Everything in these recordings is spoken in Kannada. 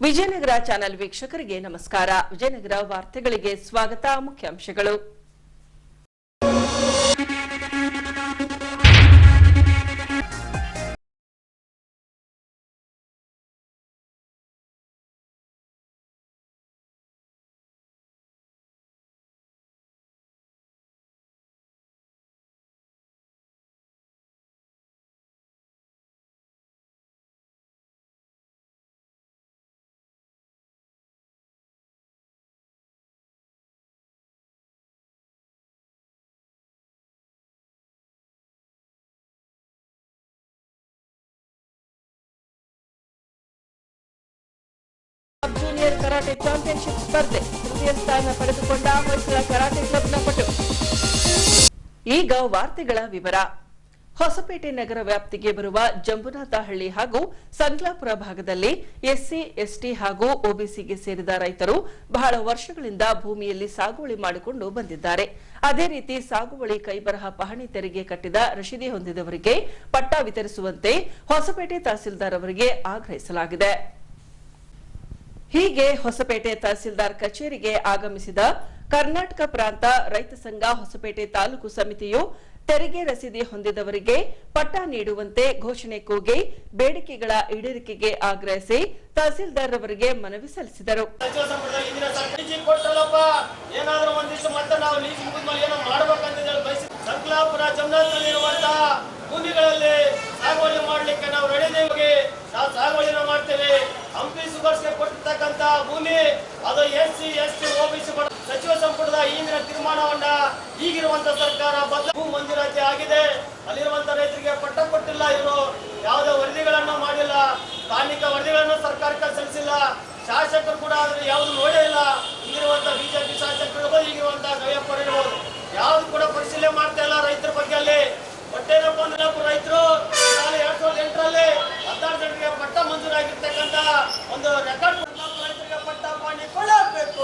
ವಿಜಯನಗರ ಚಾನೆಲ್ ವೀಕ್ಷಕರಿಗೆ ನಮಸ್ಕಾರ. ವಿಜಯನಗರ ವಾರ್ತೆಗಳಿಗೆ ಸ್ವಾಗತ. ಮುಖ್ಯಾಂಶಗಳು. ಜೂನಿಯರ್ ಕರಾಟೆ ಚಾಂಪಿಯನ್ಶಿಪ್ ಸ್ಪರ್ಧೆ ತೃತೀಯ ಸ್ಥಾನ ಪಡೆದುಕೊಂಡ ಹೊಯ್ಸಳ ಕರಾಟೆ ಕ್ಲಬ್ನ ಪಟು. ಈಗ ವಾರ್ತೆಗಳ ವಿವರ. ಹೊಸಪೇಟೆ ನಗರ ವ್ಯಾಪ್ತಿಗೆ ಬರುವ ಜಂಬುನಾಥಹಳ್ಳಿ ಹಾಗೂ ಸಂಗ್ಲಾಪುರ ಭಾಗದಲ್ಲಿ ಎಸ್ಸಿ, ಎಸ್ಟಿ ಹಾಗೂ ಒಬಿಸಿಗೆ ಸೇರಿದ ರೈತರು ಬಹಳ ವರ್ಷಗಳಿಂದ ಭೂಮಿಯಲ್ಲಿ ಸಾಗುವಳಿ ಮಾಡಿಕೊಂಡು ಬಂದಿದ್ದಾರೆ. ಅದೇ ರೀತಿ ಸಾಗುವಳಿ ಕೈಬರಹ ಪಹಣಿ ತೆರಿಗೆ ಕಟ್ಟಿದ ರಶೀದಿ ಹೊಂದಿದವರಿಗೆ ಪಟ್ಟ ವಿತರಿಸುವಂತೆ ಹೊಸಪೇಟೆ ತಹಸೀಲ್ದಾರ್ ಅವರಿಗೆ ಆಗ್ರಹಿಸಲಾಗಿದೆ. ಹೀಗೆ ಹೊಸಪೇಟೆ ತಹಸೀಲ್ದಾರ್ ಕಚೇರಿಗೆ ಆಗಮಿಸಿದ ಕರ್ನಾಟಕ ಪ್ರಾಂತ ರೈತ ಸಂಘ ಹೊಸಪೇಟೆ ತಾಲೂಕು ಸಮಿತಿಯು ತೆರಿಗೆ ರಸೀದಿ ಹೊಂದಿದವರಿಗೆ ಪಟ್ಟ ನೀಡುವಂತೆ ಘೋಷಣೆ ಕೂಗಿ ಬೇಡಿಕೆಗಳ ಈಡೇರಿಕೆಗೆ ಆಗ್ರಹಿಸಿ ತಹಸೀಲ್ದಾರ್ ಅವರಿಗೆ ಮನವಿ ಸಲ್ಲಿಸಿದರು. ಭೂಮಿಗಳಲ್ಲಿ ಸಾಗುವಳಿ ಮಾಡಲಿಕ್ಕೆ ನಾವು ರೆಡಿದೇವಿಗೆ ನಾವು ಸಾಗುವಳಿನ ಮಾಡ್ತೇವೆ. ಹಂಪಿ ಸುಗರ್ಸ್ಗೆ ಕೊಟ್ಟಿರ್ತಕ್ಕಂತ ಭೂಮಿ ಅದು ಎಸ್ಸಿ, ಎಸ್ಟಿ, ಒಬಿಸಿ ಸಚಿವ ಸಂಪುಟದ ಈಗಿನ ತೀರ್ಮಾನವನ್ನ ಈಗಿರುವಂತ ಸರ್ಕಾರ ಭೂ ಮಂಜೂರಾತಿ ಆಗಿದೆ. ಅಲ್ಲಿರುವಂತ ರೈತರಿಗೆ ಪಟ್ಟ ಕೊಟ್ಟಿಲ್ಲ. ಇವರು ಯಾವುದೇ ವರದಿಗಳನ್ನು ಮಾಡಿಲ್ಲ. ಸ್ಥಾನಿಕ ವರದಿಗಳನ್ನು ಸರ್ಕಾರಕ್ಕೆ ಸಲ್ಲಿಸಿಲ್ಲ. ಶಾಸಕರು ಕೂಡ ಅದನ್ನು ಯಾವುದು ನೋಡೇ ಇಲ್ಲ. ಇಲ್ಲಿರುವಂತ ಬಿಜೆಪಿ ಶಾಸಕರು ಈಗಿರುವಂತ ಗವಿಯಪ್ಪರು ಇರ್ಬೋದು ಯಾವ್ದು ಕೂಡ ಪರಿಶೀಲನೆ ಮಾಡ್ತಾ ಇಲ್ಲ ರೈತರ ಬಗ್ಗೆ. ಅಲ್ಲಿ ಒಟ್ಟೇನಪ್ಪ ಅಂದ್ರೆ ರೈತರು 2008ರಲ್ಲಿ 16 ಜನರಿಗೆ ಪಟ್ಟ ಮಂಜೂರಾಗಿರ್ತಕ್ಕಂಥ ಒಂದು ರೆಕಾರ್ಡ್ ರೈತರಿಗೆ ಪಟ್ಟ ಮಾಡಿ ಕೊಡಬೇಕು.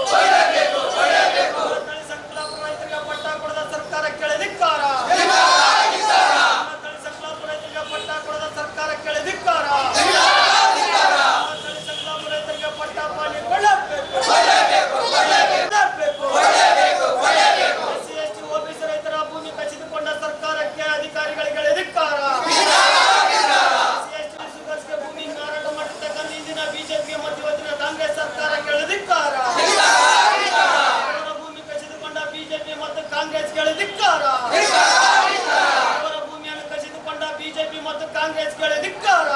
ಸಂಕಲಾಪುರ ರೈತರಿಗೆ ಪಟ್ಟ ಕೊಡದ ಸರ್ಕಾರ ಕೆಳದಿಕ್ಕಾರ. ಸಂಕಲಾಪುರ ರೈತರಿಗೆ ಪಟ್ಟ ಕೊಡದ ಸರ್ಕಾರ ಕೆಳದಿಕ್ಕಾರ. ಸಂಕಲಾಪುರ ರೈತರಿಗೆ ಪಟ್ಟ ಮಾಡಿ ಕೊಡಬೇಕು. ಎಸ್ಸಿ, ಎಸ್ಟಿ, ಒಬಿಸಿ ರೈತರ ಭೂಮಿ ಕಸಿದುಕೊಂಡ ಸರ್ಕಾರಕ್ಕೆ ಅಧಿಕಾರಿಗಳಿಗೆ ಅಧಿಕಾರ. ಭೂಮಿ ಮಾರಾಟ ಮಾಡಿರ್ತಕ್ಕಂಥ ಇಂದಿನ ಬಿಜೆಪಿ ಮತ್ತು ಇವತ್ತಿನ ಕಾಂಗ್ರೆಸ್ ಸರ್ಕಾರಕ್ಕೆ ಅಧಿಕಾರ. ಭೂಮಿ ಕಸಿದುಕೊಂಡ ಬಿಜೆಪಿ ಮತ್ತು ಕಾಂಗ್ರೆಸ್ಗೆ ಅಧಿಕಾರ. ಅವರ ಭೂಮಿಯನ್ನು ಕಸಿದುಕೊಂಡ ಬಿಜೆಪಿ ಮತ್ತು ಕಾಂಗ್ರೆಸ್ಗೆ ಅಧಿಕಾರ.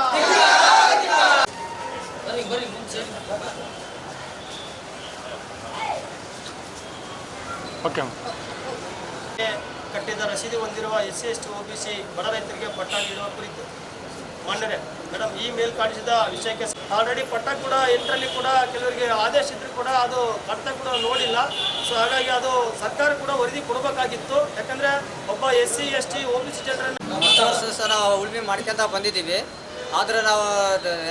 ಕಟ್ಟಿದ ರಸೀದಿ ಹೊಂದಿರುವ ಎಸ್ಸಿ, ಎಸ್ಟಿ, ಒಬಿಸಿ ಬಡ ರೈತರಿಗೆ ಪಟ್ಟ ನೀಡುವ ಕುರಿತು ಮಾನ್ಯರೇ ಮೇಡಮ್ ಈ ಮೇಲ್ ಕಾಣಿಸಿದ ವಿಷಯಕ್ಕೆ ಆಲ್ರೆಡಿ ಪಟ್ಟ ಕೂಡ 8ರಲ್ಲಿ ಕೂಡ ಕೆಲವರಿಗೆ ಆದೇಶ ಇದ್ರೂ ಕೂಡ ಅದು ಪಟ್ಟ ಕೂಡ ನೋಡಿಲ್ಲ. ಸೊ ಹಾಗಾಗಿ ಅದು ಸರ್ಕಾರ ಕೂಡ ವರದಿ ಕೊಡಬೇಕಾಗಿತ್ತು. ಯಾಕಂದ್ರೆ ಒಬ್ಬ ಎಸ್ಸಿ, ಎಸ್ಟಿ, ಒಬಿಸಿ ಜನರನ್ನು ಸರ್ ನಾವು ಉಳುಮೆ ಮಾಡ್ಕೊಂತ ಬಂದಿದ್ದೀವಿ. ಆದರೆ ನಾವು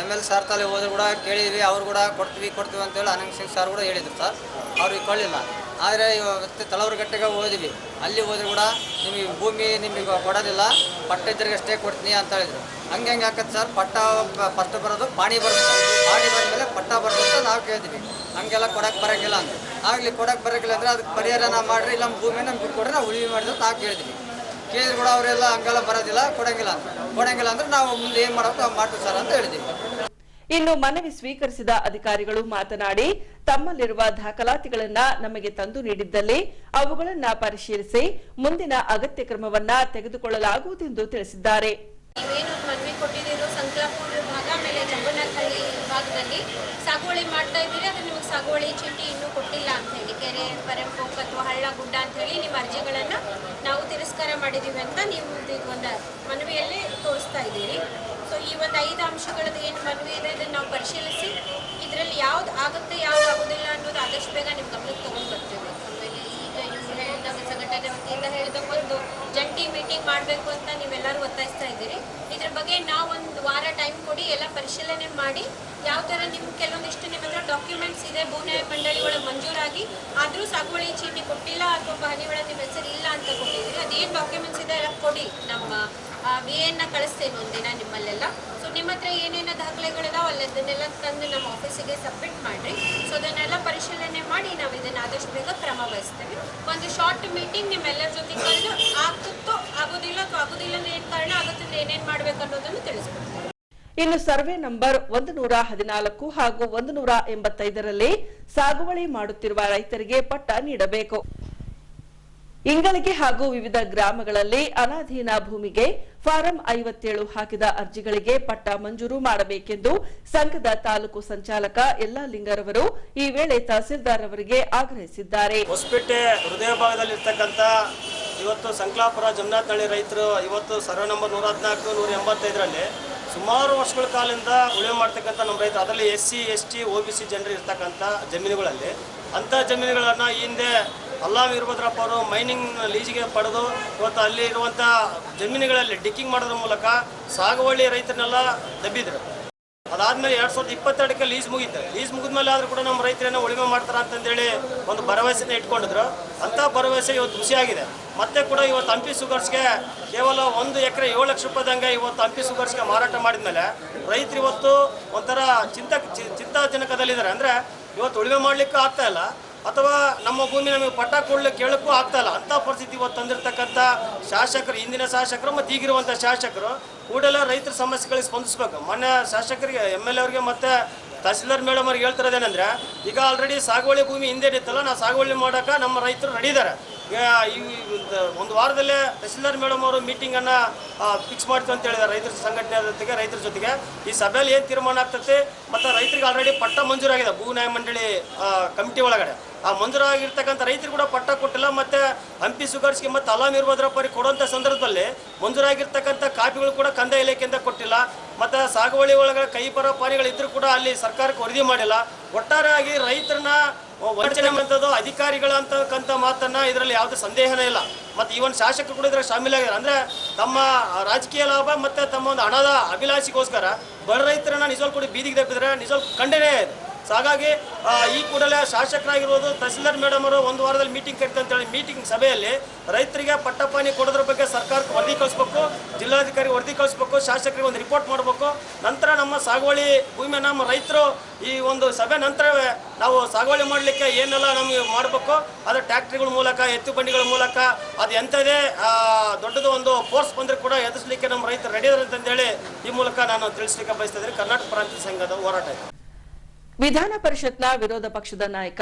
ML ಸರ್ ತಲೆ ಹೋದ್ರು ಕೂಡ ಕೇಳಿದ್ವಿ. ಅವ್ರು ಕೂಡ ಕೊಡ್ತೀವಿ ಅಂತೇಳಿ ಅನಂತ್ ಸಿಂಗ್ ಸರ್ ಕೂಡ ಹೇಳಿದ್ರು ಸರ್. ಅವ್ರಿಗೆ ಕೊಳ್ಳಿಲ್ಲ. ಆದರೆ ಇವತ್ತು ತಲವರಗಟ್ಟೆಗೆ ಹೋದ್ವಿ. ಅಲ್ಲಿ ಹೋದ್ರು ಕೂಡ ನಿಮಗೆ ಭೂಮಿ ನಿಮಗೆ ಕೊಡೋದಿಲ್ಲ, ಪಟ್ಟ ಇದ್ರಿಗೆ ಅಷ್ಟೇ ಕೊಡ್ತೀನಿ ಅಂತ ಹೇಳಿದ್ರು. ಹಂಗೆ ಹಾಕತ್ತೆ ಸರ್. ಪಟ್ಟ ಫಸ್ಟ್ ಬರೋದು ಪಾಣಿ ಬರುತ್ತೆ. ಪಾಣಿ ಬಂದಮೇಲೆ ಪಟ್ಟ ಬರುತ್ತೆ ನಾವು ಕೇಳ್ತೀವಿ. ಹಂಗೆಲ್ಲ ಕೊಡಕ್ಕೆ ಬರೋಂಗಿಲ್ಲ ಅಂತ. ಆಗಲಿ ಕೊಡಕ್ಕೆ ಬರೋಂಗಿಲ್ಲ ಅಂದರೆ ಅದಕ್ಕೆ ಪರಿಹಾರ ಮಾಡ್ರಿ, ಇಲ್ಲ ನಮ್ಮ ಭೂಮಿ ನಮ್ಗೆ ಬಿಟ್ಕೊಡ್ರೆ ನಾವು ಉಳಿವಿ ಮಾಡಿದ್ರೆ ನಾವು ಕೇಳ್ತೀವಿ. ಕೇಳಿದ್ರು ಕೂಡ ಅವರೆಲ್ಲ ಹಂಗೆಲ್ಲ ಬರೋದಿಲ್ಲ, ಕೊಡಂಗಿಲ್ಲ ಅಂದ್ರೆ ನಾವು ಮುಂದೆ ಏನು ಮಾಡಬೇಕು ಮಾಡ್ತೀವಿ ಸರ್ ಅಂತ ಹೇಳಿದ್ದೀವಿ. ಇನ್ನು ಮನವಿ ಸ್ವೀಕರಿಸಿದ ಅಧಿಕಾರಿಗಳು ಮಾತನಾಡಿ ತಮ್ಮಲ್ಲಿರುವ ದಾಖಲಾತಿಗಳನ್ನ ನಮಗೆ ತಂದು ನೀಡಿದ್ದಲ್ಲಿ ಅವುಗಳನ್ನ ಪರಿಶೀಲಿಸಿ ಮುಂದಿನ ಅಗತ್ಯ ಕ್ರಮವನ್ನ ತೆಗೆದುಕೊಳ್ಳಲಾಗುವುದೆಂದು ತಿಳಿಸಿದ್ದಾರೆ. ಮನವಿ ಕೊಟ್ಟಿದ್ದೀರೋ ಸಂಕಲಾಪುರ ಭಾಗ ಆಮೇಲೆ ಜಂಬುನಾಥಹಳ್ಳಿ ಭಾಗದಲ್ಲಿ ಸಾಗುವಳಿ ಮಾಡ್ತಾ ಇದ್ದೀರಿ. ಅದು ನಿಮಗೆ ಸಾಗುವಳಿ ಚೀಟಿ ಇನ್ನೂ ಕೊಟ್ಟಿಲ್ಲ ಅಂತ ಹೇಳಿ ಕೆರೆ, ಪರಂಪೋಕ್ ಅಥವಾ ಹಳ್ಳ ಗುಡ್ಡ ಅಂತ ಹೇಳಿ ನಿಮ್ಮ ಅರ್ಜಿಗಳನ್ನು ನಾವು ತಿರಸ್ಕಾರ ಮಾಡಿದ್ದೀವಿ ಅಂತ ನೀವು ಒಂದು ಮನವಿಯಲ್ಲಿ ತೋರಿಸ್ತಾ ಇದ್ದೀರಿ. ಸೊ ಈ ಒಂದು 5 ಅಂಶಗಳದ್ದು ಏನು ಮನವಿ ಇದೆ ಅದನ್ನು ನಾವು ಪರಿಶೀಲಿಸಿ ಇದರಲ್ಲಿ ಯಾವ್ದು ಆಗುತ್ತೆ ಯಾವ್ದು ಆಗೋದಿಲ್ಲ ಅನ್ನೋದು ಆದಷ್ಟು ಬೇಗ ನಿಮ್ಮ ಗಮನಕ್ಕೆ ತೊಗೊಂಡು ಬರ್ತೇವೆ. ಆಮೇಲೆ ಈಗ ಇವ್ರು ಹೇಳಿದಾಗ ಸಂಘಟನೆ ವತಿಯಿಂದ ಹೇಳಿದಾಗ ಒಂದು ಜಂಟಿ ಮೀಟಿಂಗ್ ಮಾಡಬೇಕು ಅಂತ ನೀವೆಲ್ಲರೂ ಒತ್ತಾಯಿಸ್ತಾ ಇದ್ದೀರಿ. ಇದ್ರ ಬಗ್ಗೆ ನಾವು ಒಂದು ವಾರ ಟೈಮ್ ಕೊಡಿ, ಎಲ್ಲ ಪರಿಶೀಲನೆ ಮಾಡಿ ಯಾವ ಥರ ನಿಮ್ಮ ಕೆಲವೊಂದಿಷ್ಟು ನಿಮ್ಮ ಹತ್ರ ಡಾಕ್ಯುಮೆಂಟ್ಸ್ ಇದೆ, ಭೂನ್ಯಾಯ ಮಂಡಳಿಗಳ ಮಂಜೂರಾಗಿ ಆದರೂ ಸಾಗುವಳಿ ಚೀಟಿ ಕೊಟ್ಟಿಲ್ಲ ಅಥವಾ ಪಹಣಿ ಒಳಗೆ ನಿಮ್ಮ ಹೆಸರು ಇಲ್ಲ ಅಂತ ಕೊಟ್ಟಿದ್ದೀರಿ. ಅದೇನು ಡಾಕ್ಯುಮೆಂಟ್ಸ್ ಇದೆ ಎಲ್ಲ ಕೊಡಿ. ನಮ್ಮ VAನ ಕಳಿಸ್ತೇನೆ ಒಂದಿನ ನಿಮ್ಮಲ್ಲೆಲ್ಲ. ಸೊ ನಿಮ್ಮ ಹತ್ರ ಏನೇನು ದಾಖಲೆಗಳಿದಾವೆ ಅದನ್ನೆಲ್ಲ ತಂದು ನಮ್ಮ ಆಫೀಸಿಗೆ ಸಬ್ಮಿಟ್ ಮಾಡಿರಿ. ಸೊ ಅದನ್ನೆಲ್ಲ ಪರಿಶೀಲನೆ ಮಾಡಿ ನಾವು ಇದನ್ನು ಆದಷ್ಟು ಬೇಗ ಕ್ರಮ ವಹಿಸ್ತೇವೆ. ಒಂದು ಶಾರ್ಟ್ ಮೀಟಿಂಗ್ ನಿಮ್ಮೆಲ್ಲರ ಜೊತೆ ಕರೆದು ಆಗುತ್ತೋ ಆಗೋದಿಲ್ಲ ಅಥವಾ ಆಗೋದಿಲ್ಲ ಏನು ಕಾರಣ ಆಗುತ್ತದೆ ಏನೇನು ಮಾಡಬೇಕು ಅನ್ನೋದನ್ನು ತಿಳಿಸ್ಕೊಡ್ತೀವಿ. ಇನ್ನು ಸರ್ವೆ ನಂಬರ್ 114 ಹಾಗೂ 185ರಲ್ಲಿ ಸಾಗುವಳಿ ಮಾಡುತ್ತಿರುವ ರೈತರಿಗೆ ಪಟ್ಟ ನೀಡಬೇಕು. ಇಂಗಳಿಗೆ ಹಾಗೂ ವಿವಿಧ ಗ್ರಾಮಗಳಲ್ಲಿ ಅನಾಧೀನ ಭೂಮಿಗೆ ಫಾರಂ 57 ಹಾಕಿದ ಅರ್ಜಿಗಳಿಗೆ ಪಟ್ಟ ಮಂಜೂರು ಮಾಡಬೇಕೆಂದು ಸಂಘದ ತಾಲೂಕು ಸಂಚಾಲಕ ಯಲ್ಲಾಲಿಂಗರವರು ಈ ವೇಳೆ ತಹಸೀಲ್ದಾರ್ ಅವರಿಗೆ ಆಗ್ರಹಿಸಿದ್ದಾರೆ. ಹೊಸಪೇಟೆ ಹೃದಯ ಭಾಗದಲ್ಲಿರ್ತಕ್ಕಂಥ ಇವತ್ತು ಸಂಕ್ಲಾಪುರ ಜಮನಾಥನಹಳ್ಳಿ ರೈತರು ಇವತ್ತು ಸರ್ವೆ ನಂಬರ್ 114, 185ರಲ್ಲಿ ಸುಮಾರು ವರ್ಷಗಳ ಕಾಲದಿಂದ ಉಳುಮೆ ಮಾಡ್ತಕ್ಕಂಥ ನಮ್ಮ ರೈತರು, ಅದರಲ್ಲಿ SC, ST, OBC ಜನರು ಇರ್ತಕ್ಕಂಥ ಜಮೀನುಗಳಲ್ಲಿ ಅಂಥ ಜಮೀನುಗಳನ್ನು ಈ ಹಿಂದೆ ಅಲ್ಲಾ ವೀರಭದ್ರಪ್ಪ ಅವರು ಮೈನಿಂಗ್ ಲೀಜಿಗೆ ಪಡೆದು ಇವತ್ತು ಅಲ್ಲಿ ಇರುವಂಥ ಜಮೀನುಗಳಲ್ಲಿ ಡಿಕ್ಕಿಂಗ್ ಮಾಡೋದ್ರ ಮೂಲಕ ಸಾಗುವಳಿ ರೈತರನ್ನೆಲ್ಲ ದಬ್ಬಿದ್ರು. ಅದಾದಮೇಲೆ 2022ಕ್ಕೆ ಲೀಸ್ ಮುಗಿತು. ಲೀಸ್ ಮುಗಿದ್ಮೇಲೆ ಆದರೂ ಕೂಡ ನಮ್ಮ ರೈತರೇನೋ ಉಳುಮೆ ಮಾಡ್ತಾರೆ ಅಂತಂದೇಳಿ ಒಂದು ಭರವಸೆನ ಇಟ್ಕೊಂಡಿದ್ರು. ಅಂಥ ಭರವಸೆ ಇವತ್ತು ಹುಸಿಯಾಗಿದೆ. ಮತ್ತೆ ಕೂಡ ಇವತ್ತು ಹಂಪಿ ಶುಗರ್ಸ್ಗೆ ಕೇವಲ 1 ಎಕರೆ 7 ಲಕ್ಷ ರೂಪಾಯಿದಂಗೆ ಇವತ್ತು ಹಂಪಿ ಶುಗರ್ಸ್ಗೆ ಮಾರಾಟ ಮಾಡಿದ ಮೇಲೆ ರೈತರು ಇವತ್ತು ಒಂಥರ ಚಿಂತಾಜನಕದಲ್ಲಿದ್ದಾರೆ. ಅಂದರೆ ಇವತ್ತು ಉಳುಮೆ ಮಾಡಲಿಕ್ಕೂ ಆಗ್ತಾ ಇಲ್ಲ ಅಥವಾ ನಮ್ಮ ಭೂಮಿ ನಮಗೆ ಪಟ್ಟ ಕೊಡ್ಲಿಕ್ಕೆ ಕೇಳಕ್ಕೂ ಆಗ್ತಾ ಇಲ್ಲ. ಅಂಥ ಪರಿಸ್ಥಿತಿ ಇವತ್ತು ತಂದಿರತಕ್ಕಂಥ ಶಾಸಕರು, ಹಿಂದಿನ ಶಾಸಕರು ಮತ್ತು ಈಗಿರುವಂಥ ಶಾಸಕರು ಕೂಡಲೇ ರೈತರ ಸಮಸ್ಯೆಗಳಿಗೆ ಸ್ಪಂದಿಸಬೇಕು. ಮೊನ್ನೆ ಶಾಸಕರಿಗೆ MLA ಅವರಿಗೆ ಮತ್ತು ತಹಸೀಲ್ದಾರ್ ಮೇಡಮ್ ಅವ್ರಿಗೆ ಹೇಳ್ತಿರೋದೇನೆಂದರೆ, ಈಗ ಆಲ್ರೆಡಿ ಸಾಗುವಳಿ ಭೂಮಿ ಹಿಂದೆ ಇತ್ತಲ್ಲ, ನಾವು ಸಾಗುವಳಿ ಮಾಡೋಕೆ ನಮ್ಮ ರೈತರು ರೆಡಿ ಇದ್ದಾರೆ. ಈ ಒಂದು ವಾರದಲ್ಲೇ ತಹಸೀಲ್ದಾರ್ ಮೇಡಮ್ ಅವರು ಮೀಟಿಂಗನ್ನು ಫಿಕ್ಸ್ ಮಾಡ್ತೀವಿ ಅಂತ ಹೇಳಿದ್ದಾರೆ ರೈತರ ಸಂಘಟನೆ ಜೊತೆಗೆ, ರೈತರ ಜೊತೆಗೆ. ಈ ಸಭೆಯಲ್ಲಿ ಏನು ತೀರ್ಮಾನ ಆಗ್ತದೆ ಮತ್ತು ರೈತರಿಗೆ ಆಲ್ರೆಡಿ ಪಟ್ಟ ಮಂಜೂರಾಗಿದೆ ಭೂ ನ್ಯಾಯ ಮಂಡಳಿ ಕಮಿಟಿ ಒಳಗಡೆ. ಆ ಮಂಜೂರಾಗಿರ್ತಕ್ಕಂಥ ರೈತರು ಕೂಡ ಪಟ್ಟ ಕೊಟ್ಟಿಲ್ಲ. ಮತ್ತು ಹಂಪಿ ಶುಗರ್ಸ್ಗೆ ಮತ್ತು ಅಲ್ಲಾ ವೀರಭದ್ರಪ್ಪರಿಗೆ ಕೊಡುವಂಥ ಸಂದರ್ಭದಲ್ಲಿ ಮಂಜೂರಾಗಿರ್ತಕ್ಕಂಥ ಕಾಪಿಗಳು ಕೂಡ ಕಂದಾಯ ಇಲಾಖೆಯಿಂದ ಕೊಟ್ಟಿಲ್ಲ. ಮತ್ತು ಸಾಗುವಳಿ ಒಳಗಡೆ ಕೈ ಬರೋ ಪಾನಿಗಳಿದ್ದರೂ ಕೂಡ ಅಲ್ಲಿ ಸರ್ಕಾರಕ್ಕೆ ವರದಿ ಮಾಡಿಲ್ಲ. ಒಟ್ಟಾರೆಯಾಗಿ ರೈತರನ್ನ ವಂಚನೆ ಮಾಡೋದು ಅಧಿಕಾರಿಗಳ ಅಂತಕ್ಕಂಥ ಮಾತನ್ನು ಇದರಲ್ಲಿ ಯಾವುದೇ ಸಂದೇಹನೇ ಇಲ್ಲ. ಮತ್ತು ಈವನ್ ಶಾಸಕರು ಕೂಡ ಇದರಲ್ಲಿ ಶಾಮೀಲಾಗಿದ್ದಾರೆ. ಅಂದರೆ ತಮ್ಮ ರಾಜಕೀಯ ಲಾಭ ಮತ್ತು ತಮ್ಮ ಒಂದು ಹಣದ ಅಭಿಲಾಷೆಗೋಸ್ಕರ ಬಡ ರೈತರನ್ನ ನಿಜವಾಗ್ಲೂ ಕೂಡ ಬೀದಿಗೆ ದಬ್ಬಿದ್ರೆ ನಿಜವಾಗ್ಲೂ ಖಂಡನೆ ಇದೆ. ಸೊ ಹಾಗಾಗಿ ಈ ಕೂಡಲೇ ಶಾಸಕರಾಗಿರ್ಬೋದು ತಹಸೀಲ್ದಾರ್ ಮೇಡಮ್ ಅವರು ಒಂದು ವಾರದಲ್ಲಿ ಮೀಟಿಂಗ್ ಕರಿತ ಅಂತೇಳಿ ಮೀಟಿಂಗ್ ಸಭೆಯಲ್ಲಿ ರೈತರಿಗೆ ಪಟ್ಟಪಾನಿ ಕೊಡೋದ್ರ ಬಗ್ಗೆ ಸರ್ಕಾರಕ್ಕೆ ವರದಿ ಕಳಿಸ್ಬೇಕು, ಜಿಲ್ಲಾಧಿಕಾರಿ ವರದಿ ಕಳಿಸ್ಬೇಕು, ಶಾಸಕರಿಗೆ ಒಂದು ರಿಪೋರ್ಟ್ ಮಾಡಬೇಕು. ನಂತರ ನಮ್ಮ ಸಾಗುವಳಿ ಭೂಮಿ ನಮ್ಮ ರೈತರು ಈ ಒಂದು ಸಭೆ ನಂತರವೇ ನಾವು ಸಾಗುವಳಿ ಮಾಡಲಿಕ್ಕೆ ಏನೆಲ್ಲ ನಮಗೆ ಮಾಡಬೇಕು, ಅದು ಟ್ಯಾಕ್ಟ್ರಿಗಳ ಮೂಲಕ, ಎತ್ತು ಬಂಡಿಗಳ ಮೂಲಕ, ಅದು ಎಂಥದೇ ದೊಡ್ಡದು ಒಂದು ಫೋರ್ಸ್ ಬಂದರೆ ಕೂಡ ಎದುರಿಸಲಿಕ್ಕೆ ನಮ್ಮ ರೈತರು ರೆಡಿ ಇದ್ದಾರೆ ಅಂತಂದೇಳಿ ಈ ಮೂಲಕ ನಾನು ತಿಳಿಸ್ಲಿಕ್ಕೆ ಬಯಸ್ತಾ ಇದ್ದೀನಿ. ಕರ್ನಾಟಕ ಪ್ರಾಂತ್ಯ ಸಂಘದ ಹೋರಾಟ. ವಿಧಾನ ಪರಿಷತ್ನ ವಿರೋಧ ಪಕ್ಷದ ನಾಯಕ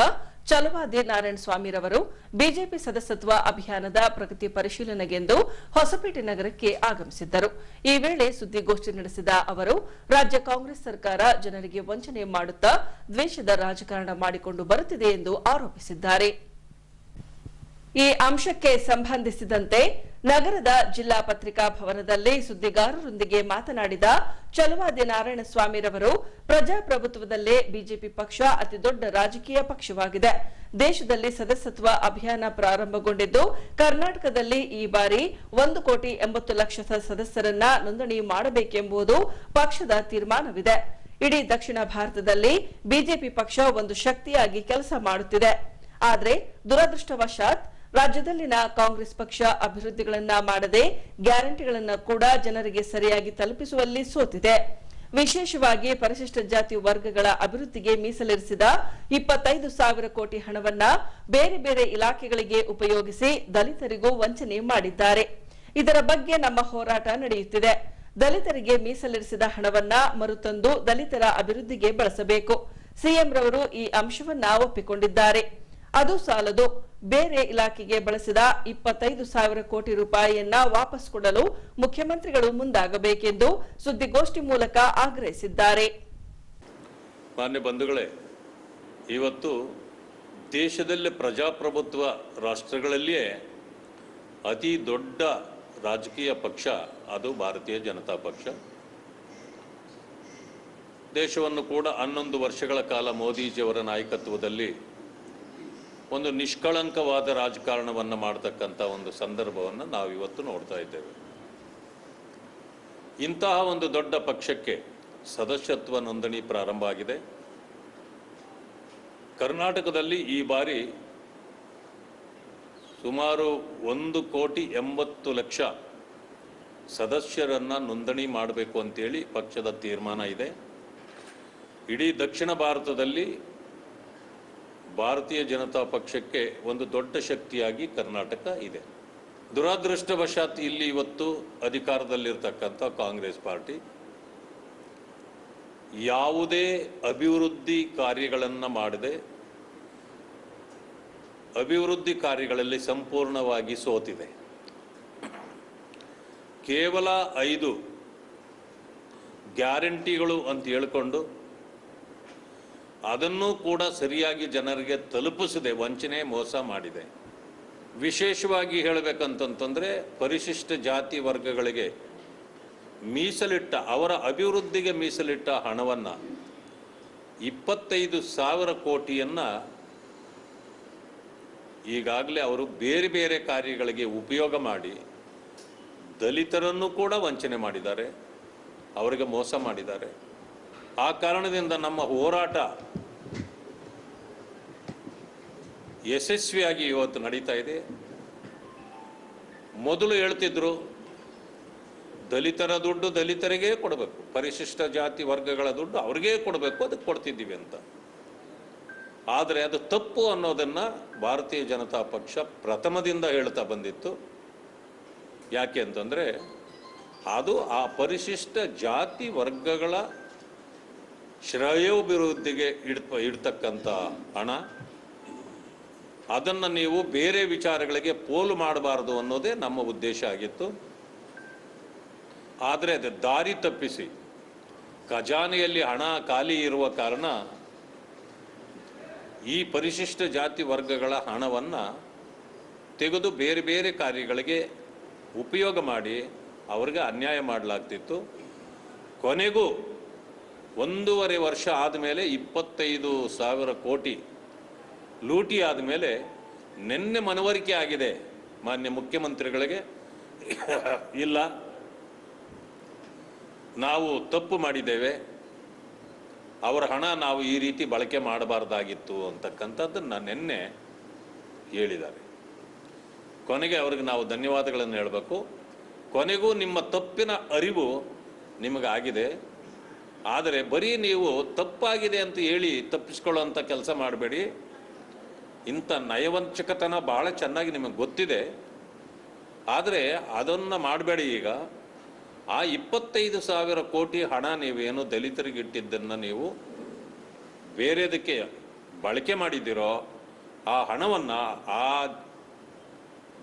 ಚಲವಾದಿ ನಾರಾಯಣ ಸ್ವಾಮಿರವರು ಬಿಜೆಪಿ ಸದಸ್ಯತ್ವ ಅಭಿಯಾನದ ಪ್ರಗತಿ ಪರಿಶೀಲನೆಗೆಂದು ಹೊಸಪೇಟೆ ನಗರಕ್ಕೆ ಆಗಮಿಸಿದ್ದರು. ಈ ವೇಳೆ ಸುದ್ದಿಗೋಷ್ಠಿ ನಡೆಸಿದ ಅವರು ರಾಜ್ಯ ಕಾಂಗ್ರೆಸ್ ಸರ್ಕಾರ ಜನರಿಗೆ ವಂಚನೆ ಮಾಡುತ್ತಾ ದ್ವೇಷದ ರಾಜಕಾರಣ ಮಾಡಿಕೊಂಡು ಬರುತ್ತಿದೆ ಎಂದು ಆರೋಪಿಸಿದ್ದಾರೆ. ಈ ಅಂಶಕ್ಕೆ ಸಂಬಂಧಿಸಿದಂತೆ ನಗರದ ಜಿಲ್ಲಾ ಪತ್ರಿಕಾ ಭವನದಲ್ಲಿ ಸುದ್ದಿಗಾರರೊಂದಿಗೆ ಮಾತನಾಡಿದ ಚಲವಾದಿ ನಾರಾಯಣಸ್ವಾಮಿರವರು ಪ್ರಜಾಪ್ರಭುತ್ವದಲ್ಲೇ ಬಿಜೆಪಿ ಪಕ್ಷ ಅತಿದೊಡ್ಡ ರಾಜಕೀಯ ಪಕ್ಷವಾಗಿದೆ. ದೇಶದಲ್ಲಿ ಸದಸ್ಯತ್ವ ಅಭಿಯಾನ ಪ್ರಾರಂಭಗೊಂಡಿದ್ದು ಕರ್ನಾಟಕದಲ್ಲಿ ಈ ಬಾರಿ 1,80,00,000 ಸದಸ್ಯರನ್ನ ನೋಂದಣಿ ಮಾಡಬೇಕೆಂಬುದು ಪಕ್ಷದ ತೀರ್ಮಾನವಿದೆ. ಇಡೀ ದಕ್ಷಿಣ ಭಾರತದಲ್ಲಿ ಬಿಜೆಪಿ ಪಕ್ಷ ಒಂದು ಶಕ್ತಿಯಾಗಿ ಕೆಲಸ ಮಾಡುತ್ತಿದೆ. ಆದರೆ ದುರದೃಷ್ಟವಶಾತ್ ರಾಜ್ಯದಲ್ಲಿನ ಕಾಂಗ್ರೆಸ್ ಪಕ್ಷ ಅಭಿವೃದ್ಧಿಗಳನ್ನ ಮಾಡದೆ ಗ್ಯಾರಂಟಿಗಳನ್ನು ಕೂಡ ಜನರಿಗೆ ಸರಿಯಾಗಿ ತಲುಪಿಸುವಲ್ಲಿ ಸೋತಿದೆ. ವಿಶೇಷವಾಗಿ ಪರಿಶಿಷ್ಟ ಜಾತಿ ವರ್ಗಗಳ ಅಭಿವೃದ್ಧಿಗೆ ಮೀಸಲಿರಿಸಿದ 25,000 ಕೋಟಿ ಹಣವನ್ನ ಬೇರೆ ಬೇರೆ ಇಲಾಖೆಗಳಿಗೆ ಉಪಯೋಗಿಸಿ ದಲಿತರಿಗೂ ವಂಚನೆ ಮಾಡಿದ್ದಾರೆ. ಇದರ ಬಗ್ಗೆ ನಮ್ಮ ಹೋರಾಟ ನಡೆಯುತ್ತಿದೆ. ದಲಿತರಿಗೆ ಮೀಸಲಿರಿಸಿದ ಹಣವನ್ನ ಮರುತಂದು ದಲಿತರ ಅಭಿವೃದ್ಧಿಗೆ ಬಳಸಬೇಕು. ಸಿಎಂ ರವರು ಈ ಅಂಶವನ್ನ ಒಪ್ಪಿಕೊಂಡಿದ್ದಾರೆ. ಅದು ಸಾಲದು, ಬೇರೆ ಇಲಾಖೆಗೆ ಬಳಸಿದ 25,000 ಕೋಟಿ ರೂಪಾಯಿಯನ್ನ ವಾಪಸ್ ಕೊಡಲು ಮುಖ್ಯಮಂತ್ರಿಗಳು ಮುಂದಾಗಬೇಕೆಂದು ಸುದ್ದಿಗೋಷ್ಠಿ ಮೂಲಕ ಆಗ್ರಹಿಸಿದ್ದಾರೆ. ಮಾನ್ಯ ಬಂಧುಗಳೇ, ಇವತ್ತು ದೇಶದಲ್ಲಿ ಪ್ರಜಾಪ್ರಭುತ್ವ ರಾಷ್ಟ್ರಗಳಲ್ಲಿಯೇ ಅತಿ ದೊಡ್ಡ ರಾಜಕೀಯ ಪಕ್ಷ ಅದು ಭಾರತೀಯ ಜನತಾ ಪಕ್ಷ. ದೇಶವನ್ನು ಕೂಡ 11 ವರ್ಷಗಳ ಕಾಲ ಮೋದಿಜಿಯವರ ನಾಯಕತ್ವದಲ್ಲಿ ಒಂದು ನಿಷ್ಕಳಂಕವಾದ ರಾಜಕಾರಣವನ್ನು ಮಾಡತಕ್ಕಂಥ ಒಂದು ಸಂದರ್ಭವನ್ನು ನಾವು ಇವತ್ತು ನೋಡ್ತಾ ಇದ್ದೇವೆ. ಇಂತಹ ಒಂದು ದೊಡ್ಡ ಪಕ್ಷಕ್ಕೆ ಸದಸ್ಯತ್ವ ನೋಂದಣಿ ಪ್ರಾರಂಭ ಆಗಿದೆ. ಕರ್ನಾಟಕದಲ್ಲಿ ಈ ಬಾರಿ ಸುಮಾರು 1,80,00,000 ಸದಸ್ಯರನ್ನು ನೋಂದಣಿ ಮಾಡಬೇಕು ಅಂತೇಳಿ ಪಕ್ಷದ ತೀರ್ಮಾನ ಇದೆ. ಇಡೀ ದಕ್ಷಿಣ ಭಾರತದಲ್ಲಿ ಭಾರತೀಯ ಜನತಾ ಪಕ್ಷಕ್ಕೆ ಒಂದು ದೊಡ್ಡ ಶಕ್ತಿಯಾಗಿ ಕರ್ನಾಟಕ ಇದೆ. ದುರದೃಷ್ಟವಶಾತ್ ಇಲ್ಲಿ ಇವತ್ತು ಅಧಿಕಾರದಲ್ಲಿರ್ತಕ್ಕಂಥ ಕಾಂಗ್ರೆಸ್ ಪಾರ್ಟಿ ಯಾವುದೇ ಅಭಿವೃದ್ಧಿ ಕಾರ್ಯಗಳನ್ನು ಮಾಡದೆ ಅಭಿವೃದ್ಧಿ ಕಾರ್ಯಗಳಲ್ಲಿ ಸಂಪೂರ್ಣವಾಗಿ ಸೋತಿದೆ. ಕೇವಲ 5 ಗ್ಯಾರಂಟಿಗಳು ಅಂತ ಹೇಳಿಕೊಂಡು ಅದನ್ನು ಕೂಡ ಸರಿಯಾಗಿ ಜನರಿಗೆ ತಲುಪಿಸದೆ ವಂಚನೆ ಮೋಸ ಮಾಡಿದೆ. ವಿಶೇಷವಾಗಿ ಹೇಳಬೇಕಂತಂತಂದರೆ ಪರಿಶಿಷ್ಟ ಜಾತಿ ವರ್ಗಗಳಿಗೆ ಮೀಸಲಿಟ್ಟ ಅವರ ಅಭಿವೃದ್ಧಿಗೆ ಮೀಸಲಿಟ್ಟ ಹಣವನ್ನು 25,000 ಕೋಟಿಯನ್ನು ಈಗಾಗಲೇ ಅವರು ಬೇರೆ ಬೇರೆ ಕಾರ್ಯಗಳಿಗೆ ಉಪಯೋಗ ಮಾಡಿ ದಲಿತರನ್ನು ಕೂಡ ವಂಚನೆ ಮಾಡಿದ್ದಾರೆ, ಅವರಿಗೆ ಮೋಸ ಮಾಡಿದ್ದಾರೆ. ಆ ಕಾರಣದಿಂದ ನಮ್ಮ ಹೋರಾಟ ಯಶಸ್ವಿಯಾಗಿ ಇವತ್ತು ನಡೀತಾ ಇದೆ. ಮೊದಲು ಹೇಳ್ತಿದ್ರು ದಲಿತರ ದುಡ್ಡು ದಲಿತರಿಗೇ ಕೊಡಬೇಕು, ಪರಿಶಿಷ್ಟ ಜಾತಿ ವರ್ಗಗಳ ದುಡ್ಡು ಅವ್ರಿಗೇ ಕೊಡಬೇಕು, ಅದಕ್ಕೆ ಕೊಡ್ತಿದ್ದೀವಿ ಅಂತ. ಆದರೆ ಅದು ತಪ್ಪು ಅನ್ನೋದನ್ನು ಭಾರತೀಯ ಜನತಾ ಪಕ್ಷ ಪ್ರಥಮದಿಂದ ಹೇಳ್ತಾ ಬಂದಿತ್ತು. ಯಾಕೆ ಅಂತಂದರೆ ಅದು ಆ ಪರಿಶಿಷ್ಟ ಜಾತಿ ವರ್ಗಗಳ ಶ್ರೇಯೋಭಿವೃದ್ಧಿಗೆ ಇಡ್ತಕ್ಕಂಥ ಹಣ, ಅದನ್ನು ನೀವು ಬೇರೆ ವಿಚಾರಗಳಿಗೆ ಪೋಲು ಮಾಡಬಾರದು ಅನ್ನೋದೇ ನಮ್ಮ ಉದ್ದೇಶ ಆಗಿತ್ತು. ಆದರೆ ಅದು ದಾರಿ ತಪ್ಪಿಸಿ ಖಜಾನೆಯಲ್ಲಿ ಹಣ ಖಾಲಿ ಇರುವ ಕಾರಣ ಈ ಪರಿಶಿಷ್ಟ ಜಾತಿ ವರ್ಗಗಳ ಹಣವನ್ನು ತೆಗೆದು ಬೇರೆ ಬೇರೆ ಕಾರ್ಯಗಳಿಗೆ ಉಪಯೋಗ ಮಾಡಿ ಅವರಿಗೆ ಅನ್ಯಾಯ ಮಾಡಲಾಗ್ತಿತ್ತು. ಕೊನೆಗೂ 1.5 ವರ್ಷ ಆದಮೇಲೆ 25,000 ಕೋಟಿ ಲೂಟಿ ಆದಮೇಲೆ ನಿನ್ನೆ ಮನವರಿಕೆ ಆಗಿದೆ ಮಾನ್ಯ ಮುಖ್ಯಮಂತ್ರಿಗಳಿಗೆ, ಇಲ್ಲ ನಾವು ತಪ್ಪು ಮಾಡಿದ್ದೇವೆ, ಅವರ ಹಣ ನಾವು ಈ ರೀತಿ ಬಳಕೆ ಮಾಡಬಾರ್ದಾಗಿತ್ತು ಅಂತಕ್ಕಂಥದ್ದನ್ನು ನಿನ್ನೆ ಹೇಳಿದ್ದಾರೆ. ಕೊನೆಗೆ ಅವ್ರಿಗೆ ನಾವು ಧನ್ಯವಾದಗಳನ್ನು ಹೇಳಬೇಕು. ಕೊನೆಗೂ ನಿಮ್ಮ ತಪ್ಪಿನ ಅರಿವು ನಿಮಗಾಗಿದೆ. ಆದರೆ ಬರೀ ನೀವು ತಪ್ಪಾಗಿದೆ ಅಂತ ಹೇಳಿ ತಪ್ಪಿಸ್ಕೊಳ್ಳೋಂಥ ಕೆಲಸ ಮಾಡಬೇಡಿ. ಇಂಥ ನಯವಂಚಕತನ ಭಾಳ ಚೆನ್ನಾಗಿ ನಿಮಗೆ ಗೊತ್ತಿದೆ. ಆದರೆ ಅದನ್ನು ಮಾಡಬೇಡಿ. ಈಗ ಆ 25,000 ಕೋಟಿ ಹಣ ನೀವೇನು ದಲಿತರಿಗೆ ಇಟ್ಟಿದ್ದನ್ನು ನೀವು ಬೇರೆದಕ್ಕೆ ಬಳಕೆ ಮಾಡಿದ್ದೀರೋ ಆ ಹಣವನ್ನು ಆ